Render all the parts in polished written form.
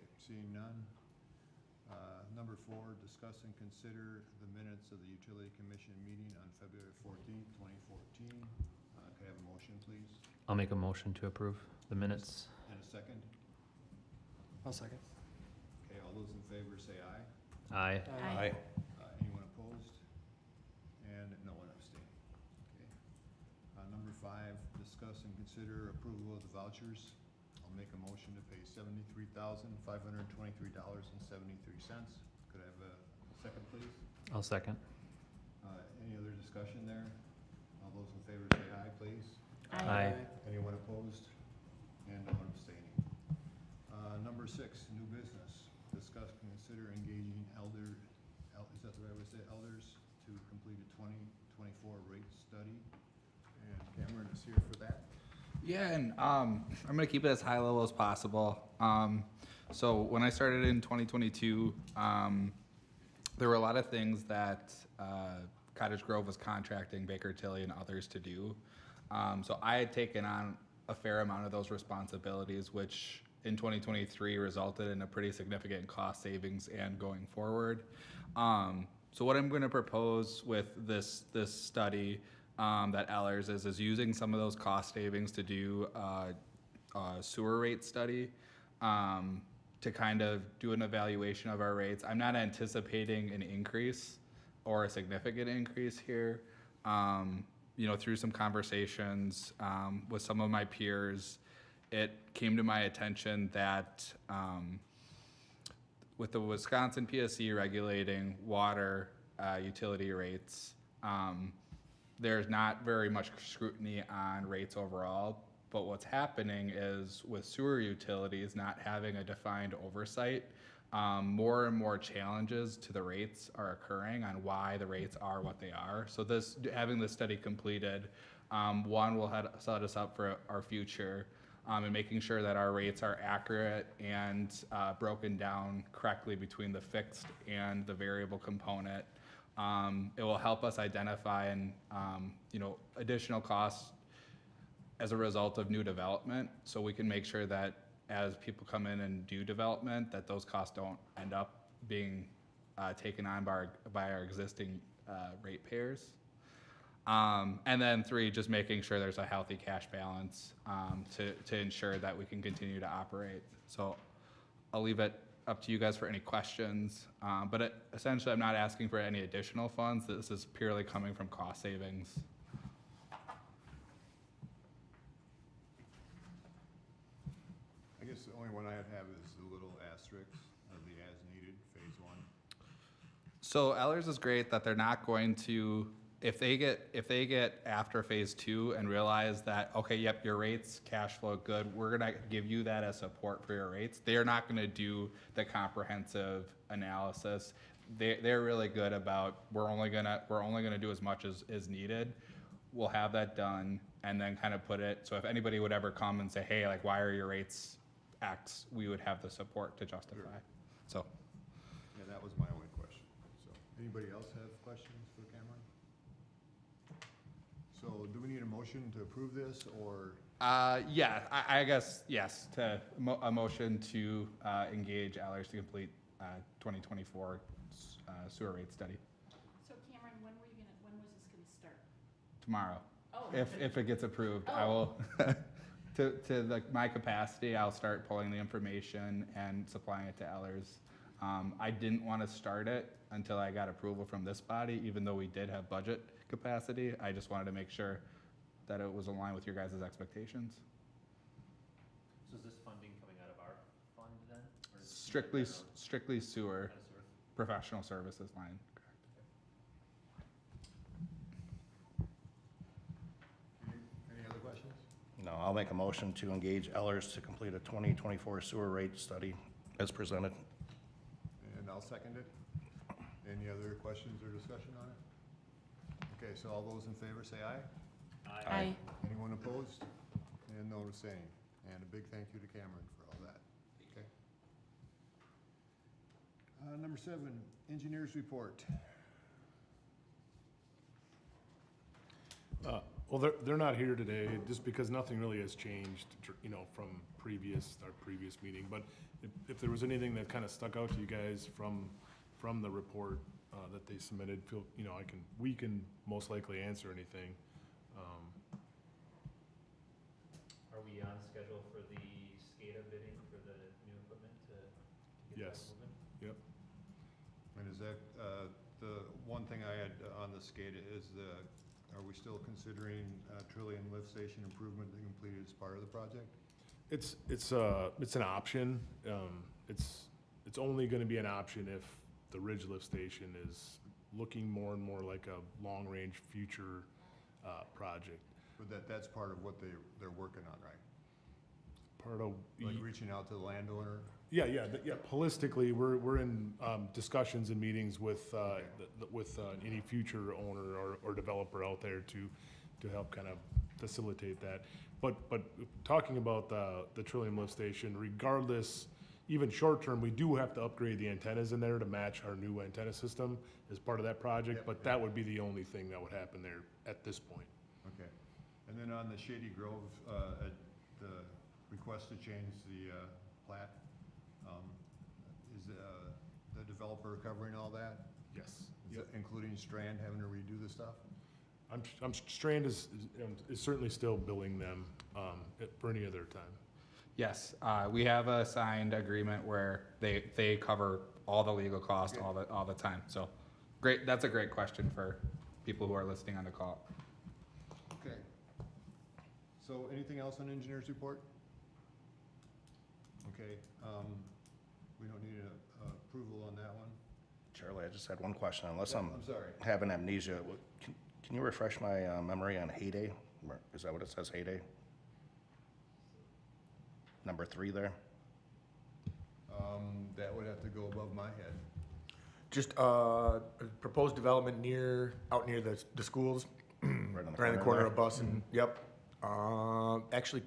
Okay, seeing none. Number 4, discuss and consider the minutes of the Utility Commission meeting on February 14th, 2014. Could I have a motion, please? I'll make a motion to approve the minutes. And a second? I'll second. Okay, all those in favor say aye. Aye. Aye. Anyone opposed? And no one abstained. Okay. Number 5, discuss and consider approval of the vouchers. I'll make a motion to pay $73,523.73. Could I have a second, please? I'll second. Any other discussion there? All those in favor say aye, please. Aye. Anyone opposed? And no one abstaining. Number 6, new business. Discuss and consider engaging is that the right way to say it, elders to complete a 2024 rate study. And Cameron is here for that. Yeah, and I'm going to keep it as high level as possible. So when I started in 2022, there were a lot of things that Cottage Grove was contracting Baker Tilly and others to do. So I had taken on a fair amount of those responsibilities, which in 2023 resulted in a pretty significant cost savings and going forward. So what I'm going to propose with this study that Ellers is using some of those cost savings to do a sewer rate study to kind of do an evaluation of our rates. I'm not anticipating an increase or a significant increase here. You know, through some conversations with some of my peers, it came to my attention that with the Wisconsin PSC regulating water utility rates, there's not very much scrutiny on rates overall, but what's happening is with sewer utilities not having a defined oversight, more and more challenges to the rates are occurring on why the rates are what they are. So having this study completed, one will set us up for our future and making sure that our rates are accurate and broken down correctly between the fixed and the variable component. It will help us identify and additional costs as a result of new development, so we can make sure that as people come in and do development, that those costs don't end up being taken on by our existing ratepayers. And then 3, just making sure there's a healthy cash balance to ensure that we can continue to operate. So I'll leave it up to you guys for any questions, but essentially I'm not asking for any additional funds. This is purely coming from cost savings. I guess the only one I'd have is the little asterisk of the as needed, phase 1. So Ellers is great that they're not going to, if they get after phase 2 and realize that, okay, yep, your rates cash flow good, we're gonna give you that as support for your rates. They're not gonna do the comprehensive analysis. They're really good about we're only gonna do as much as is needed. We'll have that done and then kind of put it, so if anybody would ever come and say, hey, like, why are your rates X, we would have the support to justify. Sure. So. Yeah, that was my only question. So, anybody else have questions for Cameron? So, do we need a motion to approve this, or? Yeah, I guess, yes, a motion to engage Ellers to complete 2024 sewer rate study. So Cameron, when was this gonna start? Tomorrow. Oh. If it gets approved, I will, to my capacity, I'll start pulling the information and supplying it to Ellers. I didn't want to start it until I got approval from this body, even though we did have budget capacity. I just wanted to make sure that it was in line with your guys' expectations. So is this funding coming out of our fund then? Or Strictly sewer, professional services line. Any other questions? No, I'll make a motion to engage Ellers to complete a 2024 sewer rate study as presented. And I'll second it. Any other questions or discussion on it? Okay, so all those in favor say aye. Aye. Anyone opposed? And no abstaining. And a big thank you to Cameron for all that. Okay. Number 7, engineers report. Well, they're not here today, just because nothing really has changed, from our previous meeting. But if there was anything that kind of stuck out to you guys from the report that they submitted, we can most likely answer anything. Are we on schedule for the SCADA bidding for the new equipment to get that Yes. moving? Yep. And is that, the one thing I had on the SCADA is are we still considering Trillium lift station improvement to be completed as part of the project? It's an option. It's only gonna be an option if the Ridge Lift Station is looking more and more like a long-range future project. But that's part of what they're working on, right? Part of. Like reaching out to the landowner? Yeah. Holistically, we're in discussions and meetings with any future owner or developer out there to help kind of facilitate that. But talking about the Trillium lift station, regardless, even short term, we do have to upgrade the antennas in there to match our new antenna system as part of that project. Yep. But that would be the only thing that would happen there at this point. Okay. And then on the Shady Grove, the request to change the plat, is the developer covering all that? Yes. Is that including Strand having to redo the stuff? Strand is certainly still billing them for any other time. Yes, we have a signed agreement where they cover all the legal costs Okay. all the time. So, great. That's a great question for people who are listening on the call. Okay. So anything else on engineer's report? Okay, we don't need a approval on that one? Charlie, I just had one question, unless Yeah, I'm I'm sorry. having amnesia. Can you refresh my memory on heyday? Is that what it says, heyday? Number 3 there? That would have to go above my head. Just proposed development out near the schools, Right on right in the corner there? of Bus and, yep. Actually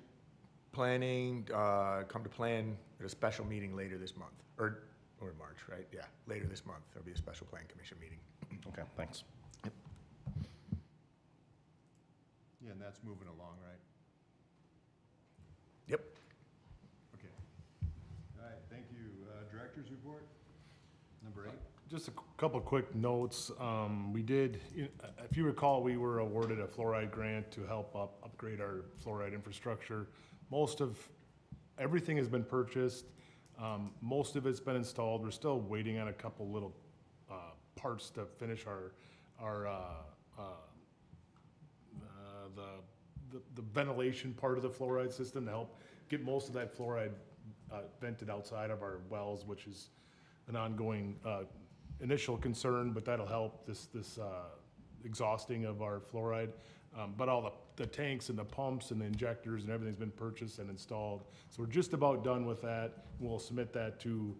planning, come to plan at a special meeting later this month, or March, right? Yeah, later this month, there'll be a special plan commission meeting. Okay, thanks. Yeah, and that's moving along, right? Yep. Okay. All right, thank you. Director's report, number 8. Just a couple of quick notes. We did, if you recall, we were awarded a fluoride grant to help upgrade our fluoride infrastructure. Everything has been purchased. Most of it's been installed. We're still waiting on a couple little parts to finish the ventilation part of the fluoride system to help get most of that fluoride vented outside of our wells, which is an ongoing initial concern, but that'll help this exhausting of our fluoride. But all the tanks and the pumps and the injectors and everything's been purchased and installed. So we're just about done with that. We'll submit that to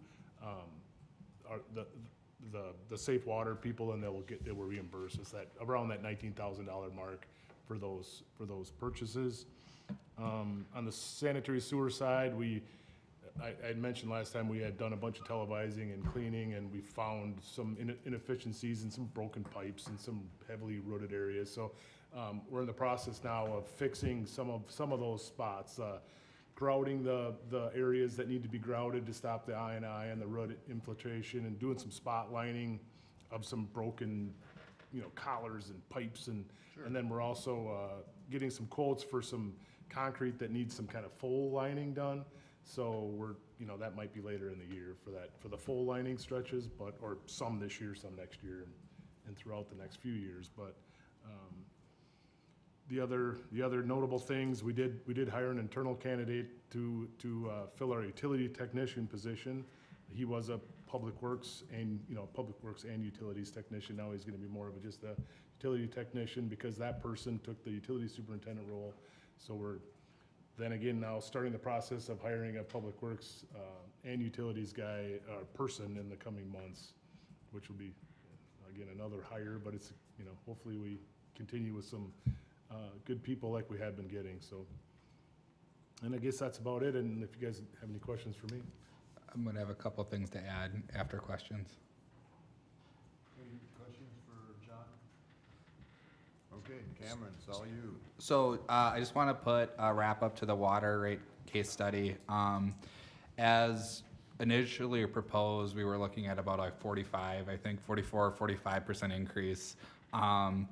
the safe water people, and they will reimburse us around that $19,000 mark for those purchases. On the sanitary sewer side, I had mentioned last time we had done a bunch of televising and cleaning, and we found some inefficiencies and some broken pipes and some heavily rooted areas. So we're in the process now of fixing some of those spots, grouting the areas that need to be grouted to stop the I&I and the root infiltration, and doing some spot lining of some broken, collars and pipes, and then we're also getting some quotes for some concrete that needs some kind of full lining done. So that might be later in the year for the full lining stretches, or some this year, some next year, and throughout the next few years. But the other notable things, we did hire an internal candidate to fill our utility technician position. He was a public works and utilities technician. Now he's going to be more of just a utility technician, because that person took the utility superintendent role. So we're then again now starting the process of hiring a public works and utilities person in the coming months, which will be again another hire. But it's hopefully we continue with some good people like we have been getting. So, and I guess that's about it. And if you guys have any questions for me. I'm going to have a couple things to add after questions. Any questions for John? Okay, Cameron, it's all you. So I just want to put a wrap up to the water rate case study. As initially proposed, we were looking at about like 45, I think 44 or 45% increase.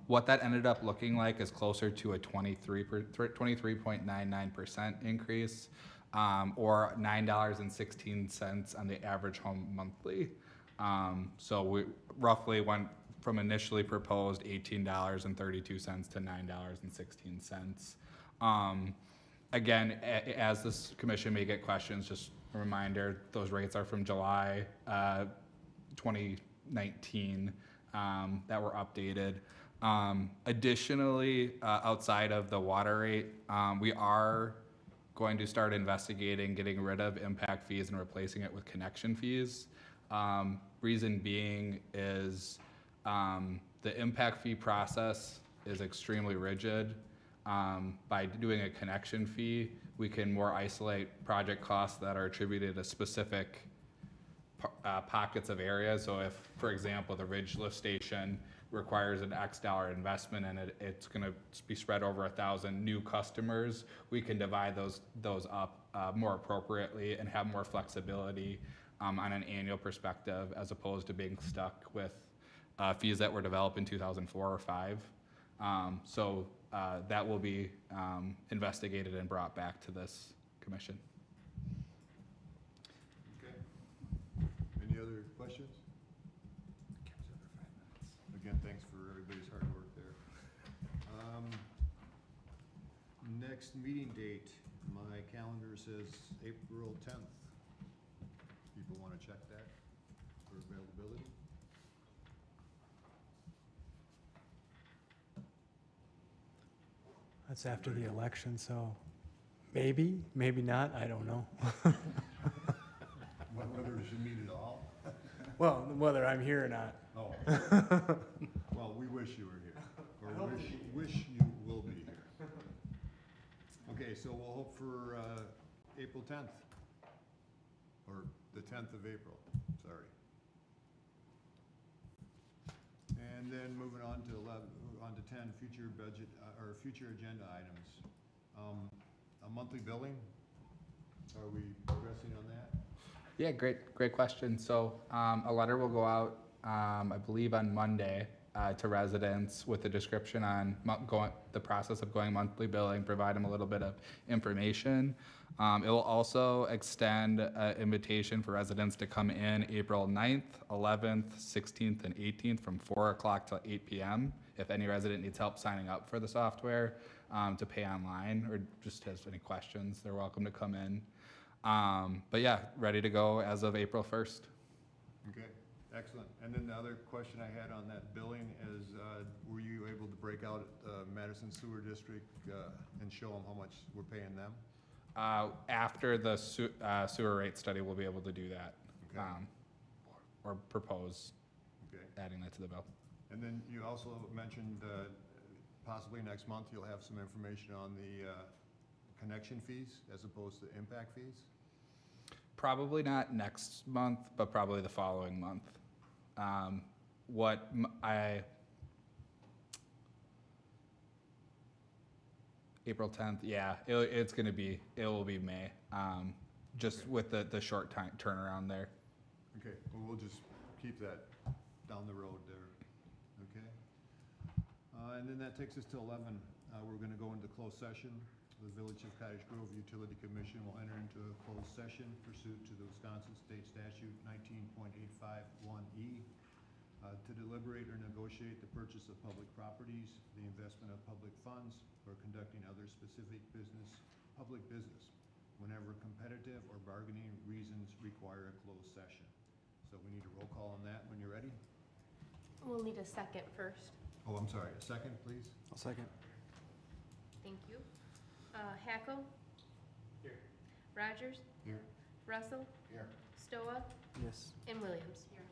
What that ended up looking like is closer to a 23.99% increase, or $9.16 on the average home monthly. So we roughly went from initially proposed $18.32 to $9.16. Again, as this commission may get questions, just a reminder, those rates are from July 2019 that were updated. Additionally, outside of the water rate, we are going to start investigating getting rid of impact fees and replacing it with connection fees. Reason being is the impact fee process is extremely rigid. By doing a connection fee, we can more isolate project costs that are attributed to specific pockets of areas. So if, for example, the Ridge Lift Station requires an X dollar investment and it's going to be spread over 1,000 new customers, we can divide those up more appropriately and have more flexibility on an annual perspective, as opposed to being stuck with fees that were developed in 2004 or 5. So that will be investigated and brought back to this commission. Okay. Any other questions? Again, thanks for everybody's hard work there. Next meeting date, my calendar says April 10th. People want to check that for availability? That's after the election, so maybe, maybe not, I don't know. Whether we should meet at all? Well, whether I'm here or not. Oh. Well, we wish you were here, or wish you will be here. Okay, so we'll hope for April 10th, or the 10th of April, sorry. And then moving on to 10, future budget, or future agenda items. A monthly billing, are we progressing on that? Yeah, great question. So a letter will go out, I believe on Monday, to residents with a description on the process of going monthly billing, provide them a little bit of information. It will also extend an invitation for residents to come in April 9th, 11th, 16th, and 18th from 4 o'clock till 8 p.m. If any resident needs help signing up for the software, to pay online, or just has any questions, they're welcome to come in. But yeah, ready to go as of April 1st. Okay, excellent. And then the other question I had on that billing is, were you able to break out Madison Sewer District and show them how much we're paying them? After the sewer rate study, we'll be able to do that. Okay. Or propose Okay. adding that to the bill. And then you also mentioned possibly next month you'll have some information on the connection fees as opposed to impact fees? Probably not next month, but probably the following month. April 10th, yeah, it will be May, just Okay. with the short time turnaround there. Okay, well, we'll just keep that down the road there, okay? And then that takes us to 11. We're gonna go into closed session. The Village of Cottage Grove Utility Commission will enter into a closed session pursuant to the Wisconsin State Statute 19.851E to deliberate or negotiate the purchase of public properties, the investment of public funds, or conducting other specific public business, whenever competitive or bargaining reasons require a closed session. So we need a roll call on that when you're ready. We'll need a second first. Oh, I'm sorry, a second, please? I'll second. Thank you. Hackle? Here. Rogers? Here. Russell? Here. Stoa? Yes. And Williams? Here.